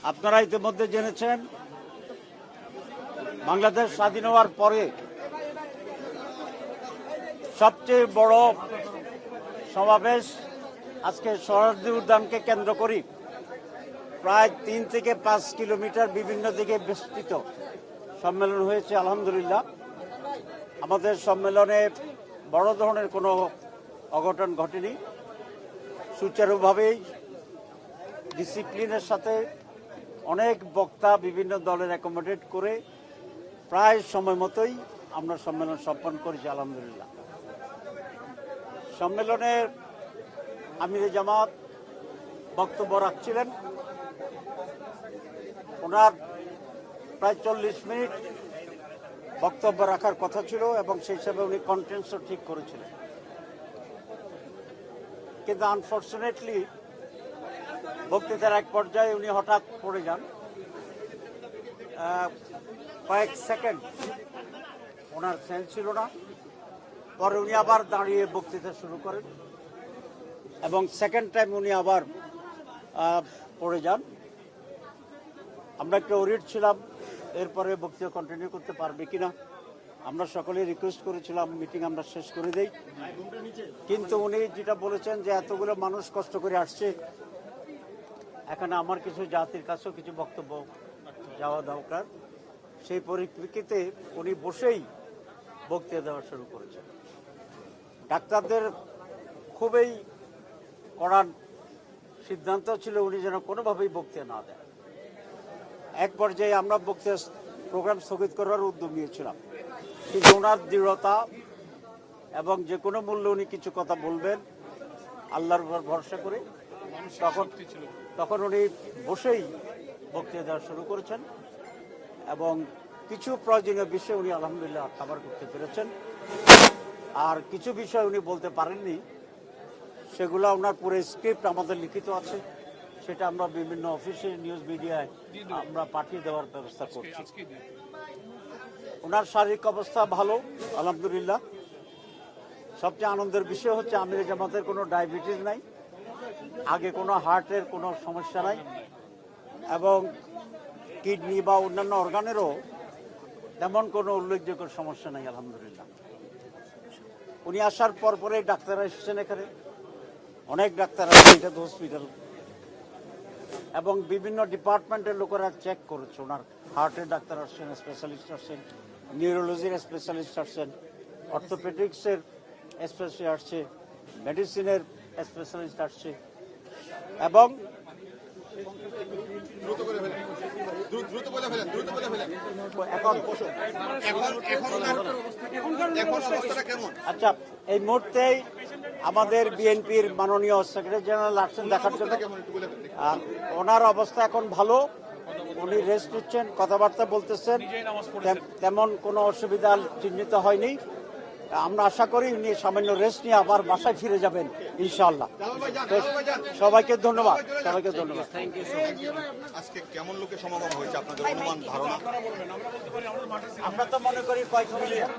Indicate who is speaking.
Speaker 1: আপনারা ইতিমধ্যে জেনেছেন বাংলাদেশ স্বাধীন হওয়ার পরে সবচেয়ে বড় সমাবেশ আজকে সোহরাওয়ার্দী উদ্যানকে কেন্দ্র করি প্রায় 3 থেকে 5 কিলোমিটার বিভিন্ন দিকে বিস্তৃত সম্মেলন হয়েছে। আলহামদুলিল্লাহ আমাদের সম্মেলনে বড় ধরনের কোনো অঘটন ঘটেনি। সুচারুভাবেই ডিসিপ্লিনের সাথে অনেক বক্তা বিভিন্ন দলের অ্যাকোমোডেট করে প্রায় সময় মতোই আমরা সম্মেলন সম্পন্ন করেছি। আলহামদুলিল্লাহ সম্মেলনে আমিরে জামাত বক্তব্য রাখছিলেন। ওনার প্রায় 40 মিনিট বক্তব্য রাখার কথা ছিল এবং সেই হিসাবে উনি কন্টেন্টসও ঠিক করেছিলেন, কিন্তু আনফর্চুনেটলি বক্তৃতার এক পর্যায়ে উনি হঠাৎ পড়ে যান। কয়েক সেকেন্ড ওনার সেন্স ছিল না, পরে উনি আবার দাঁড়িয়ে বক্তৃতা শুরু করেন এবং সেকেন্ড টাইম উনি আবার পড়ে যান। আমরা একটু ওরিড ছিলাম এরপরে বক্তৃতা কন্টিনিউ করতে পারবে কিনা। আমরা সকলে রিকোয়েস্ট করেছিলাম মিটিং আমরা শেষ করে দেই, কিন্তু উনি যেটা বলেছেন যে এতগুলো মানুষ কষ্ট করে আসছে, এখানে আমার কিছু জাতির কাছেও কিছু বক্তব্য যাওয়া দরকার। সেই পরিপ্রেক্ষিতে উনি বসেই বক্তৃতা দেওয়া শুরু করেছেন। ডাক্তারদের খুবই কড়া সিদ্ধান্ত ছিল উনি যেন কোনোভাবেই বক্তৃতা না দেন। এক পর্যায়ে আমরা বক্তৃতা প্রোগ্রাম স্থগিত করার উদ্যোগ নিয়েছিলাম, কিন্তু ওনার দৃঢ়তা এবং যে কোনো মূল্যে উনি কিছু কথা বলবেন আল্লাহর উপর ভরসা করে তখন উনি বসেই বক্তৃতা দেওয়া শুরু করেছেন এবং কিছু প্রয়োজনীয় বিষয়ে উনি আলহামদুলিল্লাহ কভার করতে পেরেছেন। আর কিছু বিষয় উনি বলতে পারেননি, সেগুলো ওনার পুরো স্ক্রিপ্ট আমাদের লিখিত আছে, সেটা আমরা বিভিন্ন অফিসে নিউজ মিডিয়ায় আমরা পাঠিয়ে দেওয়ার ব্যবস্থা করছি। ওনার শারীরিক অবস্থা ভালো আলহামদুলিল্লাহ। সবচেয়ে আনন্দের বিষয় হচ্ছে আমিরে জামাতের কোনো ডায়াবেটিস নাই, আগে কোনো হার্টের কোনো সমস্যা নাই এবং কিডনি বা অন্যান্য অর্গানেরও তেমন কোনো উল্লেখযোগ্য সমস্যা নাই আলহামদুলিল্লাহ। উনি আসার পরে ডাক্তাররা এসেছেন, এখানে অনেক ডাক্তার আছে এটা তো হসপিটাল, এবং বিভিন্ন ডিপার্টমেন্টের লোকেরা চেক করেছে। ওনার হার্টের ডাক্তার আসছেন, স্পেশালিস্ট আসছেন, নিউরোলজির স্পেশালিস্ট আসছেন, অর্থোপেডিক্সের স্পেশালিস্ট আসছে, মেডিসিনের স্পেশালিস্ট আসছে এবং আচ্ছা এই মুহূর্তেই আমাদের বিএনপির মাননীয় সেক্রেটারি জেনারেল আসছেন দেখার জন্য। ওনার অবস্থা এখন ভালো, উনি রেস্ট নিচ্ছেন, কথাবার্তা বলতেছেন, তেমন কোনো অসুবিধা চিহ্নিত হয়নি। আমরা আশা করি উনি সামান্য রেস্ট নিয়ে আবার বাসায় ফিরে যাবেন ইনশাআল্লাহ। সবাইকে ধন্যবাদ, সবাইকে ধন্যবাদ।
Speaker 2: আজকে কেমন লোকের সমাগম হয়েছে আপনাদের অনুমান ধারণা?
Speaker 1: আমরা তো মনে করি কয়েক মিলিয়ন।